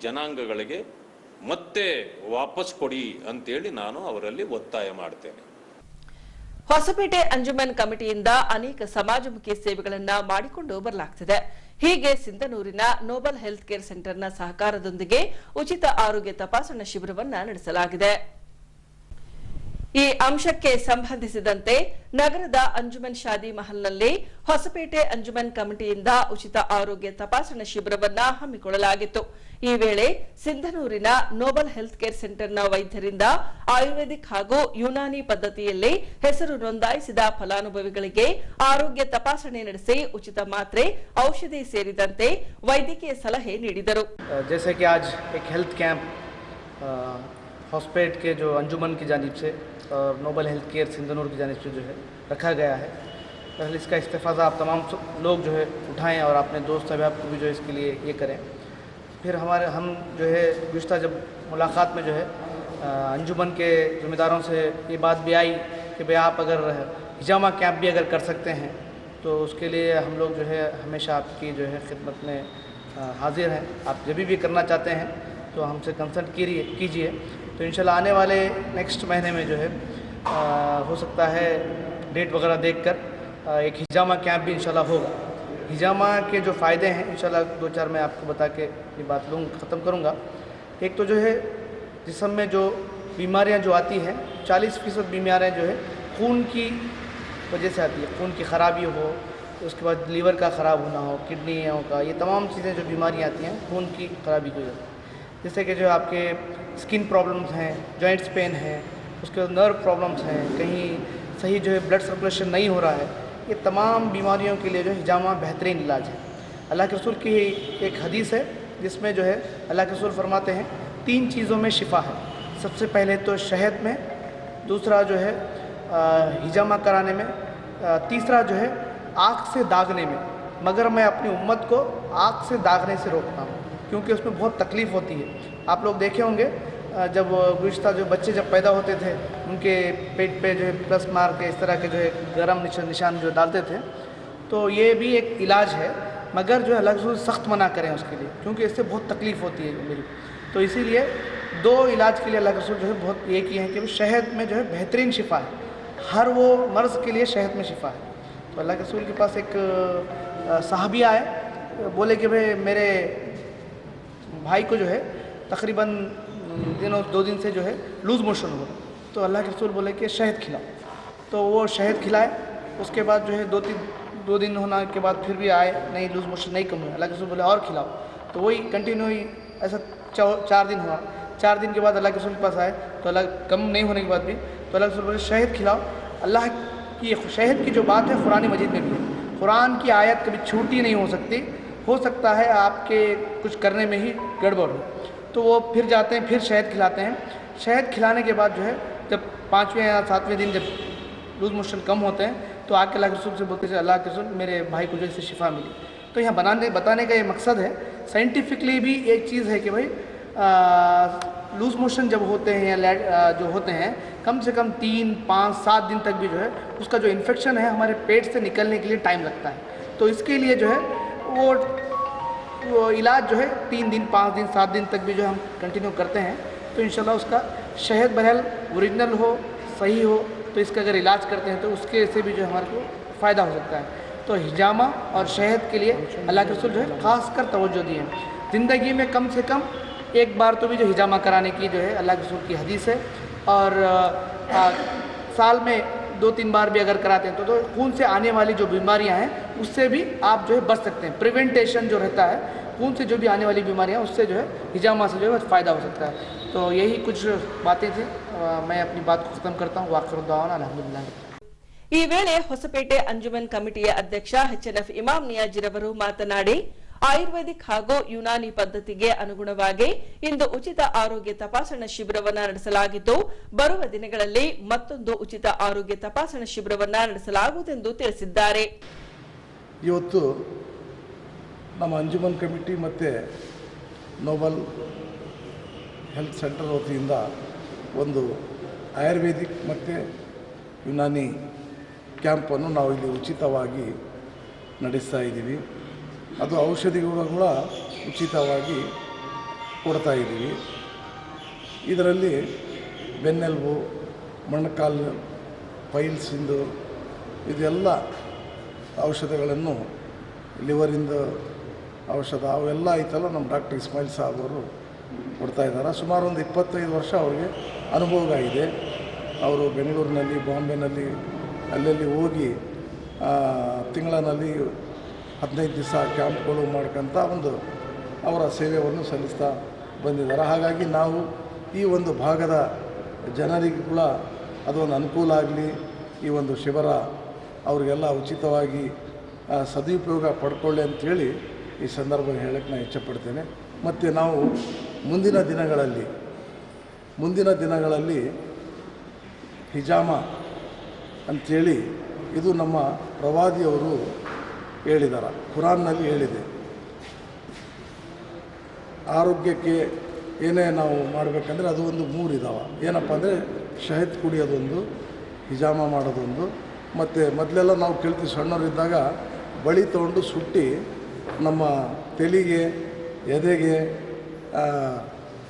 ಜನಾಂಗಗಳಿಗೆ ಮತ್ತೆ ವಾಪಸ್ ಕೊಡಿ ಅಂತೇಳಿ ನಾನು ಅವರಲ್ಲಿ ಒತ್ತಾಯ ಮಾಡ್ತೇನೆ. ಹೊಸಪೇಟೆ ಅಂಜುಮನ್ ಕಮಿಟಿಯಿಂದ ಅನೇಕ ಸಮಾಜಮುಖಿ ಸೇವೆಗಳನ್ನ ಮಾಡಿಕೊಂಡು ಬರಲಾಗ್ತಿದೆ. ಹೀಗೆ ಸಿಂಧನೂರಿನ ನೋಬಲ್ ಹೆಲ್ತ್ ಕೇರ್ ಸೆಂಟರ್ನ ಸಹಕಾರದೊಂದಿಗೆ ಉಚಿತ ಆರೋಗ್ಯ ತಪಾಸಣಾ ಶಿಬಿರವನ್ನ ನಡೆಸಲಾಗಿದೆ. ಈ ಅಂಶಕ್ಕೆ ಸಂಬಂಧಿಸಿದಂತೆ ನಗರದ ಅಂಜುಮನ್ ಶಾದಿ ಮಹಲ್ನಲ್ಲಿ ಹೊಸಪೇಟೆ ಅಂಜುಮನ್ ಕಮಿಟಿಯಿಂದ ಉಚಿತ ಆರೋಗ್ಯ ತಪಾಸಣಾ ಶಿಬಿರವನ್ನ ಹಮ್ಮಿಕೊಳ್ಳಲಾಗಿತ್ತು. ಈ ವೇಳೆ ಸಿಂಧನೂರಿನ ನೋಬಲ್ ಹೆಲ್ತ್ ಕೇರ್ ಸೆಂಟರ್ನ ವೈದ್ಯರಿಂದ ಆಯುರ್ವೇದಿಕ್ ಹಾಗೂ ಯುನಾನಿ ಪದ್ಧತಿಯಲ್ಲಿ ಹೆಸರು ನೋಂದಾಯಿಸಿದ ಫಲಾನುಭವಿಗಳಿಗೆ ಆರೋಗ್ಯ ತಪಾಸಣೆ ನಡೆಸಿ ಉಚಿತ ಮಾತ್ರೆ, ಔಷಧಿ ಸೇರಿದಂತೆ ವೈದ್ಯಕೀಯ ಸಲಹೆ ನೀಡಿದರು. जैसे कि आज एक हेल्थ कैंप हॉस्पिटल के जो अंजुमन की जानिब से और नोबल हेल्थ केयर सिंधनूर की जानिब से जो है रखा गया है, पहले इसका इस्तेफ़ाज़ा आप तमाम लोग जो है उठाएं और अपने दोस्त अहबाब को भी जो है इसके लिए ये करें. फिर हम जो है गुज़िश्ता जब मुलाकात में जो है अंजुमन के ज़िम्मेदारों से ये बात भी आई कि भाई आप अगर हिजामा कैंप भी अगर कर सकते हैं तो उसके लिए हम लोग जो है हमेशा आपकी जो है खिदमत में हाजिर हैं. आप जब भी करना चाहते हैं तो हमसे कंसल्ट कीजिए. तो इंशाल्लाह आने वाले नेक्स्ट महीने में जो है हो सकता है डेट वगैरह देखकर एक हिजामा कैंप भी इंशाल्लाह होगा. हिजामा के जो फ़ायदे हैं इंशाल्लाह 2-4 मैं आपको बता के ये बात ख़त्म करूँगा. एक तो जो है जिस्म में जो बीमारियाँ जो आती हैं 40% बीमारियाँ जो है खून की वजह से आती है. खून की ख़राबी हो, उसके बाद लीवर का ख़राब होना हो, किडनियों का, ये तमाम चीज़ें जो बीमारियाँ आती हैं खून की ख़राबी की वजह से. जैसे कि जो आपके स्किन प्रॉब्लम्स हैं, जॉइंट्स पेन है, उसके बाद नर्व प्रॉब्लम्स हैं, कहीं सही जो है ब्लड सर्कुलेशन नहीं हो रहा है, ये तमाम बीमारियों के लिए जो हिजामा बेहतरीन इलाज है. अल्लाह के रसूल की एक हदीस है जिसमें जो है अल्लाह के रसूल फरमाते हैं 3 चीज़ों में शिफा है. सबसे पहले तो शहद में, दूसरा जो है हिजामा कराने में, तीसरा जो है आँख से दागने में। मगर मैं अपनी उम्मत को आँख से दागने से रोकता हूँ, क्योंकि उसमें बहुत तकलीफ़ होती है। आप लोग देखे होंगे जब गुज़िश्ता जो बच्चे जब पैदा होते थे, उनके पेट पे जो है प्लस मार के इस तरह के जो है गरम निशान जो डालते थे, तो ये भी एक इलाज है। मगर जो है अल्लाह के रसूल सख्त मना करें उसके लिए, क्योंकि इससे बहुत तकलीफ़ होती है मेरी। तो इसीलिए 2 इलाज के लिए अल्लाह के रसूल जो है बहुत ये किए हैं कि शहद में जो है बेहतरीन शिफा है, हर वो मर्ज़ के लिए शहद में शिफा है। तो अल्लाह के रसूल के पास एक सहाबी आए, बोले कि भाई मेरे भाई को जो है तकरीबन 2 दिन से जो है लूज़ मोशन हो। तो अल्लाह के रसूल बोले कि शहद खिलाओ। तो वो शहद खिलाए। उसके बाद जो है 2 दिन होने के बाद फिर भी आए, नहीं लूज़ मोशन नहीं कम हुआ। अल्लाह के रसूल बोले और खिलाओ। तो वही कंटिन्यू ही ऐसा 4 दिन हुआ। 4 दिन के बाद अल्लाह के रसूल के पास आए, तो अल्लाह कम नहीं होने के बाद भी तो अल्लाह के रसूल बोले शहद खिलाओ। अल्लाह की शहद की जो बात है कुरान मजीद में भी है। कुरान की आयत कभी छूटी नहीं हो सकती। हो सकता है आपके कुछ करने में ही गड़बड़ हो। तो वो फिर जाते हैं, फिर शहद खिलाते हैं। शहद खिलाने के बाद जो है जब 5वें या 7वें दिन जब लूज़ मोशन कम होते हैं, तो आके अल्लाह के रसूल से बोलते हैं अल्लाह के रसूल मेरे भाई को जो इससे शिफा मिली। तो यहाँ बताने का ये मकसद है, साइंटिफिकली भी एक चीज़ है कि भाई लूज़ मोशन जब होते हैं या जो होते हैं, कम से कम 3, 5, 7 दिन तक भी जो है उसका जो इन्फेक्शन है हमारे पेट से निकलने के लिए टाइम लगता है। तो इसके लिए जो है वो इलाज जो है 3 दिन, 5 दिन, 7 दिन तक भी जो हम कंटिन्यू करते हैं, तो इंशाल्लाह उसका शहद बहरहाल ओरिजिनल हो, सही हो, तो इसका अगर इलाज करते हैं तो उसके से भी जो हमारे को फ़ायदा हो सकता है। तो हिजामा और शहद के लिए अल्लाह के रसूल जो है ख़ासकर तवज्जो दिए हैं। ज़िंदगी में कम से कम एक बार तो भी जो हिजामा कराने की जो है अल्लाह के रसूल की हदीस है। और साल में 2-3 बार भी अगर कराते हैं तो खून से आने वाली जो बीमारियां हैं उससे भी आप जो है बच सकते हैं। प्रिवेंटेशन जो रहता है, खून से जो भी आने वाली बीमारियां, उससे जो है हिजामा से जो है फ़ायदा हो सकता है। तो यही कुछ बातें थी। मैं अपनी बात को ख़त्म करता हूँ। वाक़िर दुआना अल्हम्दुलिल्लाह। ಈ ವೇಳೆ ಹೊಸಪೇಟೆ ಅಂಜುಮನ್ ಕಮಿಟಿಯ ಅಧ್ಯಕ್ಷ ಎಚ್ಎನ್ಎಫ್ ಇಮಾಮ್ ನಿಯಾಜಿರವರು ಮಾತನಾಡಿ, ಆಯುರ್ವೇದಿಕ್ ಹಾಗೂ ಯುನಾನಿ ಪದ್ಧತಿಗೆ ಅನುಗುಣವಾಗಿ ಇಂದು ಉಚಿತ ಆರೋಗ್ಯ ತಪಾಸಣಾ ಶಿಬಿರವನ್ನು ನಡೆಸಲಾಗಿದ್ದು, ಬರುವ ದಿನಗಳಲ್ಲಿ ಮತ್ತೊಂದು ಉಚಿತ ಆರೋಗ್ಯ ತಪಾಸಣಾ ಶಿಬಿರವನ್ನು ನಡೆಸಲಾಗುವುದೆಂದು ತಿಳಿಸಿದ್ದಾರೆ. ಇವತ್ತು ನಮ್ಮ ಅಂಜುಮನ್ ಕಮಿಟಿ ಮತ್ತು ನೋಬಲ್ ಹೆಲ್ತ್ ಸೆಂಟರ್ ವತಿಯಿಂದ ಒಂದು ಆಯುರ್ವೇದಿಕ್ ಮತ್ತು ಯುನಾನಿ ಕ್ಯಾಂಪನ್ನು ನಾವು ಇಲ್ಲಿ ಉಚಿತವಾಗಿ ನಡೆಸ್ತಾ ಇದ್ದೀವಿ. ಅದು ಔಷಧಿಗಳು ಕೂಡ ಉಚಿತವಾಗಿ ಕೊಡ್ತಾ ಇದ್ದೀವಿ. ಇದರಲ್ಲಿ ಬೆನ್ನೆಲುಬು, ಮೊಣಕಾಲು, ಪೈಲ್ಸಿಂದು ಇದೆಲ್ಲ ಔಷಧಗಳನ್ನು, ಲಿವರಿಂದ ಔಷಧ ಅವೆಲ್ಲ ಐತಲ್ಲ ನಮ್ಮ ಡಾಕ್ಟರ್ ಇಸ್ಮಾಯಿಲ್ ಸಾಬ್ ಅವರು ಕೊಡ್ತಾ ಇದ್ದಾರೆ. ಸುಮಾರು ಒಂದು 25 ವರ್ಷ ಅವರಿಗೆ ಅನುಭವ ಇದೆ. ಅವರು ಬೆಂಗಳೂರಿನಲ್ಲಿ, ಬಾಂಬೆನಲ್ಲಿ ಅಲ್ಲಲ್ಲಿ ಹೋಗಿ ತಿಂಗಳಲ್ಲಿ 15 ದಿವಸ ಕ್ಯಾಂಪ್ಗಳು ಮಾಡ್ಕೊಂತ ಒಂದು ಅವರ ಸೇವೆಯನ್ನು ಸಲ್ಲಿಸ್ತಾ ಬಂದಿದ್ದಾರೆ. ಹಾಗಾಗಿ ನಾವು ಈ ಒಂದು ಭಾಗದ ಜನರಿಗೂ ಕೂಡ ಅದೊಂದು ಅನುಕೂಲ ಆಗಲಿ, ಈ ಒಂದು ಶಿಬಿರ ಅವರಿಗೆಲ್ಲ ಉಚಿತವಾಗಿ ಸದುಪಯೋಗ ಪಡ್ಕೊಳ್ಳಿ ಅಂಥೇಳಿ ಈ ಸಂದರ್ಭದಲ್ಲಿ ಹೇಳಕ್ಕೆ ನಾನು ಇಚ್ಛಪಡ್ತೇನೆ. ಮತ್ತು ನಾವು ಮುಂದಿನ ದಿನಗಳಲ್ಲಿ ಹಿಜಾಮ ಅಂಥೇಳಿ ಇದು ನಮ್ಮ ಪ್ರವಾದಿಯವರು ಹೇಳಿದ್ದಾರೆ, ಕುರಾನ್ನಲ್ಲಿ ಹೇಳಿದೆ. ಆರೋಗ್ಯಕ್ಕೆ ಏನೇ ನಾವು ಮಾಡಬೇಕಂದ್ರೆ ಅದು ಒಂದು 3 ಇದ್ದಾವೆ. ಏನಪ್ಪ ಅಂದರೆ ಶಹದ್ ಕುಡಿಯೋದೊಂದು, ಹಿಜಾಮ ಮಾಡೋದೊಂದು, ಮತ್ತು ಮೊದಲೆಲ್ಲ ನಾವು ಕೇಳ್ತೀವಿ ಸಣ್ಣವರಿದ್ದಾಗ ಬಳಿ ತೊಗೊಂಡು ಸುಟ್ಟಿ ನಮ್ಮ ತಲೆಗೆ, ಎದೆಗೆ,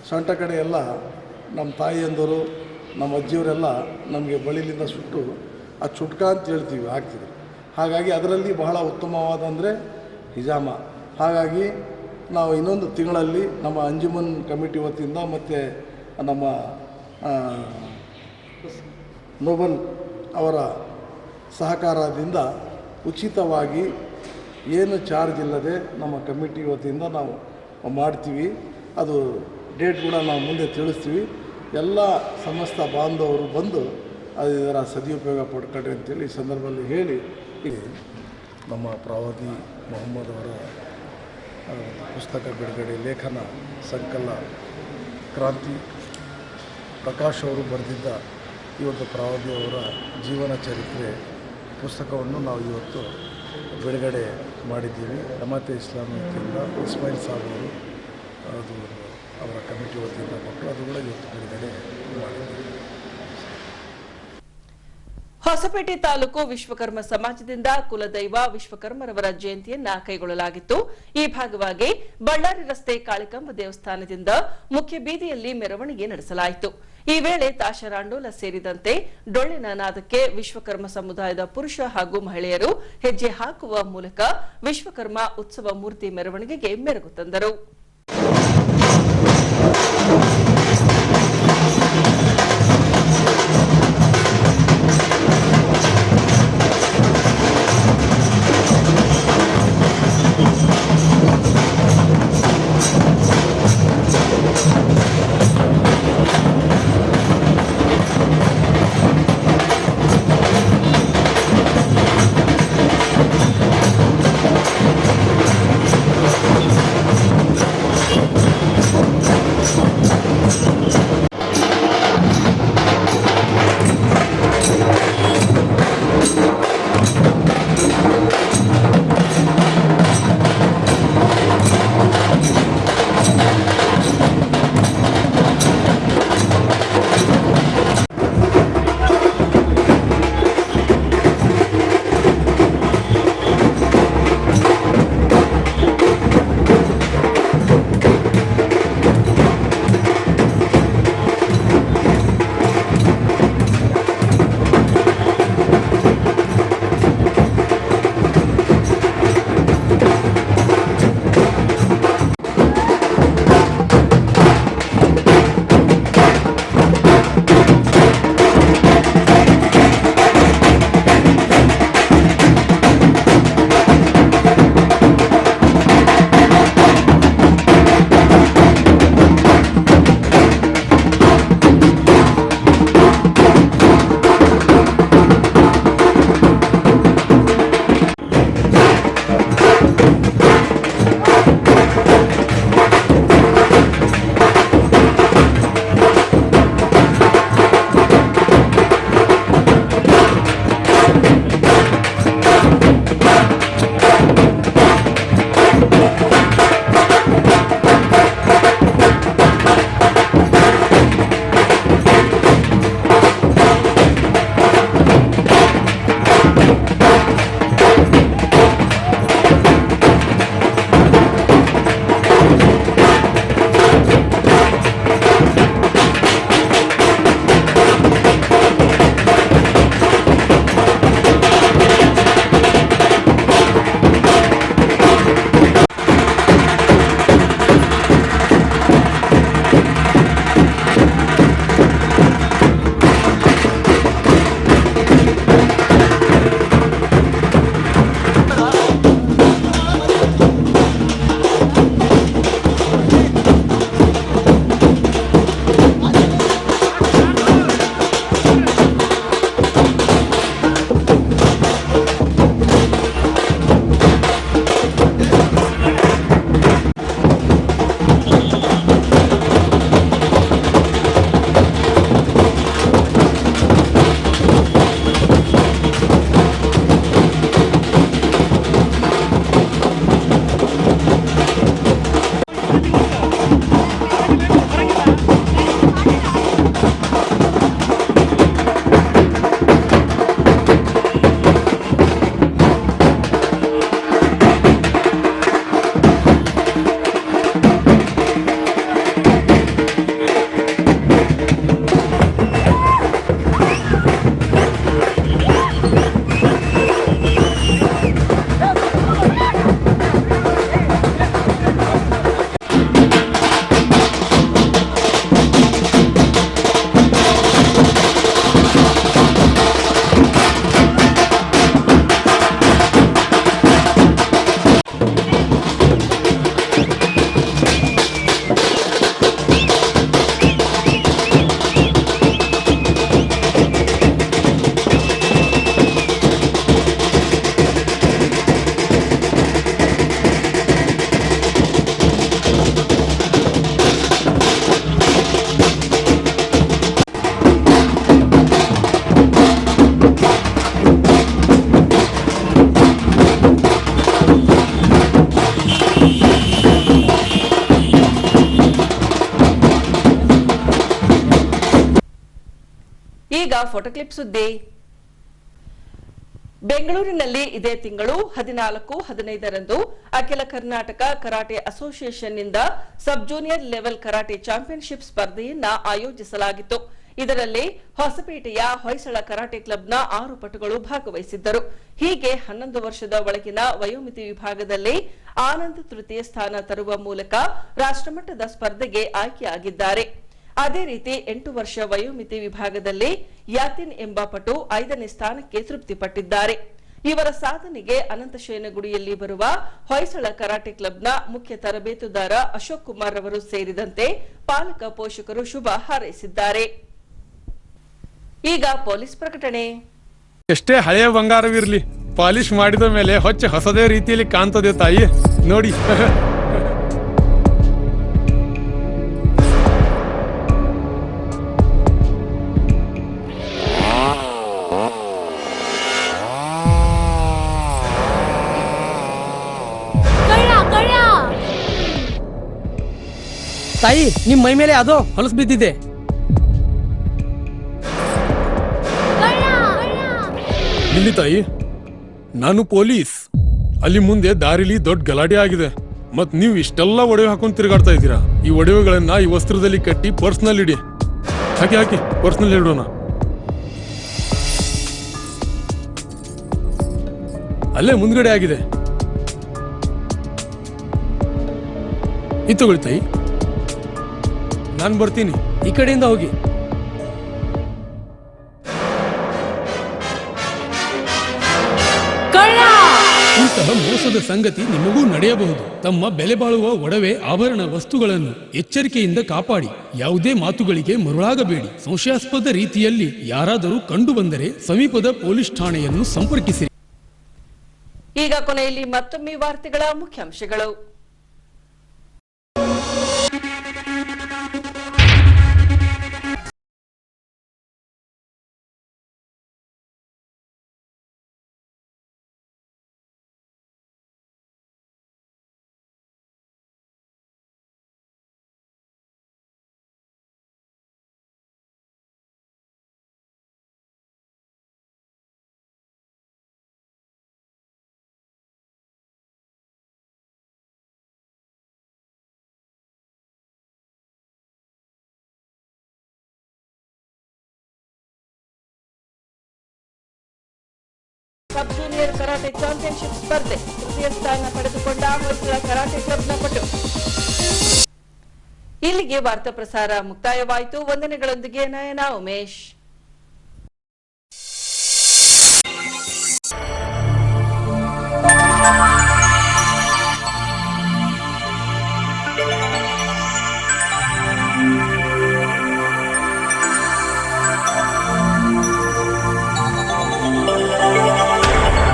ಸೊಂಟ ಕಡೆ ಎಲ್ಲ ನಮ್ಮ ತಾಯಿಯಂದರು, ನಮ್ಮ ಅಜ್ಜಿಯವರೆಲ್ಲ ನಮಗೆ ಬಳಿಲಿಂದ ಸುಟ್ಟು ಆ ಚುಟ್ಕ ಅಂತ ಹೇಳ್ತೀವಿ, ಹಾಕ್ತಿದ್ರು. ಹಾಗಾಗಿ ಅದರಲ್ಲಿ ಬಹಳ ಉತ್ತಮವಾದಂದರೆ ಹಿಜಾಮ. ಹಾಗಾಗಿ ನಾವು ಇನ್ನೊಂದು ತಿಂಗಳಲ್ಲಿ ನಮ್ಮ ಅಂಜುಮನ್ ಕಮಿಟಿ ವತಿಯಿಂದ ಮತ್ತು ನಮ್ಮ ನೋಬಲ್ ಅವರ ಸಹಕಾರದಿಂದ ಉಚಿತವಾಗಿ ಏನು ಚಾರ್ಜ್ ಇಲ್ಲದೆ ನಮ್ಮ ಕಮಿಟಿ ವತಿಯಿಂದ ನಾವು ಮಾಡ್ತೀವಿ. ಅದು ಡೇಟ್ ಕೂಡ ನಾವು ಮುಂದೆ ತಿಳಿಸ್ತೀವಿ. ಎಲ್ಲ ಸಮಸ್ತ ಬಾಂಧವರು ಬಂದು ಅದರ ಸದುಪಯೋಗ ಪಡ್ಕೊಳ್ರಿ ಅಂತೇಳಿ ಈ ಸಂದರ್ಭದಲ್ಲಿ ಹೇಳಿ, ನಮ್ಮ ಪ್ರವಾದಿ ಮೊಹಮ್ಮದ್ ಅವರ ಪುಸ್ತಕ ಬಿಡುಗಡೆ, ಲೇಖನ ಸಂಕಲನ ಕ್ರಾಂತಿ ಪ್ರಕಾಶ್ ಅವರು ಬರೆದಿದ್ದ ಈ ಒಂದು ಪ್ರವಾದಿಯವರ ಜೀವನ ಚರಿತ್ರೆ ಪುಸ್ತಕವನ್ನು ನಾವು ಇವತ್ತು ಬಿಡುಗಡೆ ಮಾಡಿದ್ದೀವಿ. ಜಮಾತೆ ಇಸ್ಲಾಮಿ ವತಿಯಿಂದ ಇಸ್ಮಾಯಿಲ್ ಸಾಬ್ ಅವರು ಅದು ಅವರ ಕಮಿಟಿ ವತಿಯಿಂದ ಕೊಟ್ಟು ಅದು ಕೂಡ ಇವತ್ತು ಬಿಡುಗಡೆ ಮಾಡಿದ್ದೀವಿ. ಹೊಸಪೇಟೆ ತಾಲೂಕು ವಿಶ್ವಕರ್ಮ ಸಮಾಜದಿಂದ ಕುಲದೈವ ವಿಶ್ವಕರ್ಮರವರ ಜಯಂತಿಯನ್ನ ಕೈಗೊಳ್ಳಲಾಗಿತ್ತು. ಈ ಭಾಗವಾಗಿ ಬಳ್ಳಾರಿ ರಸ್ತೆ ಕಾಳಿಕಾಂಬ ದೇವಸ್ಥಾನದಿಂದ ಮುಖ್ಯ ಬೀದಿಯಲ್ಲಿ ಮೆರವಣಿಗೆ ನಡೆಸಲಾಯಿತು. ಈ ವೇಳೆ ತಾಶರಾಂಡೋಲ ಸೇರಿದಂತೆ ಡೊಳ್ಳಿನ ನಾದಕ್ಕೆ ವಿಶ್ವಕರ್ಮ ಸಮುದಾಯದ ಪುರುಷ ಹಾಗೂ ಮಹಿಳೆಯರು ಹೆಜ್ಜೆ ಹಾಕುವ ಮೂಲಕ ವಿಶ್ವಕರ್ಮ ಉತ್ಸವ ಮೂರ್ತಿ ಮೆರವಣಿಗೆಗೆ ಮೆರುಗು ತಂದರು. ಫೋಟೋ ಕ್ಲಿಪ್ ಸುದ್ದಿ. ಬೆಂಗಳೂರಿನಲ್ಲಿ ಇದೇ ತಿಂಗಳು 14-15ರಂದು ಅಖಿಲ ಕರ್ನಾಟಕ ಕರಾಟೆ ಅಸೋಸಿಯೇಷನ್ನಿಂದ sub junior level karate championship ಸ್ಪರ್ಧೆಯನ್ನ ಆಯೋಜಿಸಲಾಗಿತ್ತು. ಇದರಲ್ಲಿ ಹೊಸಪೇಟೆಯ ಹೊಯ್ಸಳ ಕರಾಟೆ ಕ್ಲಬ್ನ 6 ಪಟುಗಳು ಭಾಗವಹಿಸಿದ್ದರು. ಹೀಗೆ 11 ವರ್ಷದ ಒಳಗಿನ ವಯೋಮಿತಿ ವಿಭಾಗದಲ್ಲಿ ಆನಂದ್ ತೃತೀಯ ಸ್ಥಾನ ತರುವ ಮೂಲಕ ರಾಷ್ಟ್ರಮಟ್ಟದ ಸ್ಪರ್ಧೆಗೆ ಆಯ್ಕೆಯಾಗಿದ್ದಾರೆ. ಅದೇ ರೀತಿ 8 ವರ್ಷ ವಯೋಮಿತಿ ವಿಭಾಗದಲ್ಲಿ ಯಾತಿನ್ ಎಂಬ ಪಟು 5ನೇ ಸ್ಥಾನಕ್ಕೆ ತೃಪ್ತಿಪಟ್ಟಿದ್ದಾರೆ. ಇವರ ಸಾಧನೆಗೆ ಅನಂತಶಯನಗುಡಿಯಲ್ಲಿ ಬರುವ ಹೊಯ್ಸಳ ಕರಾಟೆ ಕ್ಲಬ್ನ ಮುಖ್ಯ ತರಬೇತುದಾರ ಅಶೋಕ್ ಕುಮಾರ್ ಅವರು ಸೇರಿದಂತೆ ಪಾಲಕ ಪೋಷಕರು ಶುಭ ಹಾರೈಸಿದ್ದಾರೆ. ಈಗ ಪೊಲೀಸ್ ಪ್ರಕಟಣೆ. ಎಷ್ಟೇ ಹಳೆಯ ಬಂಗಾರವಿರಲಿ, ಪಾಲಿಶ್ ಮಾಡಿದ ಮೇಲೆ ಹೊಸದೇ ರೀತಿಯಲ್ಲಿ ಕಾಣ್ತದೆ ತಾಯಿ ನೋಡಿ. ತಾಯಿ, ನಿಮ್ ಮೈ ಮೇಲೆ ಅದೋ ಹೊಲಸು ಬಿದ್ದಿದೆ. ಇಲ್ಲಿ ತಾಯಿ, ನಾನು ಪೊಲೀಸ್. ಅಲ್ಲಿ ಮುಂದೆ ದಾರಿಲಿ ದೊಡ್ಡ ಗಲಾಟೆ ಆಗಿದೆ. ಮತ್ ನೀವು ಇಷ್ಟೆಲ್ಲ ಒಡವೆ ಹಾಕೊಂಡು ತಿರುಗಾಡ್ತಾ ಇದ್ದೀರಾ. ಈ ಒಡವೆಗಳನ್ನ ಈ ವಸ್ತ್ರದಲ್ಲಿ ಕಟ್ಟಿ ಪರ್ಸ್ನಲ್ಲಿ ಇಡಿ. ಹಾಕಿ ಪರ್ಸ್ನಲ್ಲಿ ಇಡೋಣ. ಅಲ್ಲೇ ಮುಂದ್ಗಡೆ ಆಗಿದೆ. ಇದು ತಗೊಳ್ಳಿ ತಾಯಿ, ನಾನು ಬರ್ತೀನಿ. ಈ ಕಡೆಯಿಂದ ಹೋಗಿ. ಇಂತಹ ಮೋಸದ ಸಂಗತಿ ನಿಮಗೂ ನಡೆಯಬಹುದು. ತಮ್ಮ ಬೆಲೆ ಬಾಳುವ ಒಡವೆ ಆಭರಣ ವಸ್ತುಗಳನ್ನು ಎಚ್ಚರಿಕೆಯಿಂದ ಕಾಪಾಡಿ. ಯಾವುದೇ ಮಾತುಗಳಿಗೆ ಮರುಳಾಗಬೇಡಿ. ಸಂಶಯಾಸ್ಪದ ರೀತಿಯಲ್ಲಿ ಯಾರಾದರೂ ಕಂಡು ಬಂದರೆ ಸಮೀಪದ ಪೊಲೀಸ್ ಠಾಣೆಯನ್ನು ಸಂಪರ್ಕಿಸಿರಿ. ಈಗ ಕೊನೆಯಲ್ಲಿ ಮತ್ತೊಮ್ಮೆ ವಾರ್ತೆಗಳ ಮುಖ್ಯಾಂಶಗಳು. ಸಬ್ ಜೂನಿಯರ್ ಕರಾಟೆ ಚಾಂಪಿಯನ್ಶಿಪ್ ಸ್ಪರ್ಧೆ ತೃತೀಯ ಸ್ಥಾನ ಪಡೆದುಕೊಂಡ ಹೊಯ್ಸಳ ಕರಾಟೆ ಕ್ಲಬ್ನ ಪಟು. ಇಲ್ಲಿಗೆ ವಾರ್ತಾ ಪ್ರಸಾರ ಮುಕ್ತಾಯವಾಯಿತು. ವಂದನೆಗಳೊಂದಿಗೆ ನಯನ ಉಮೇಶ್.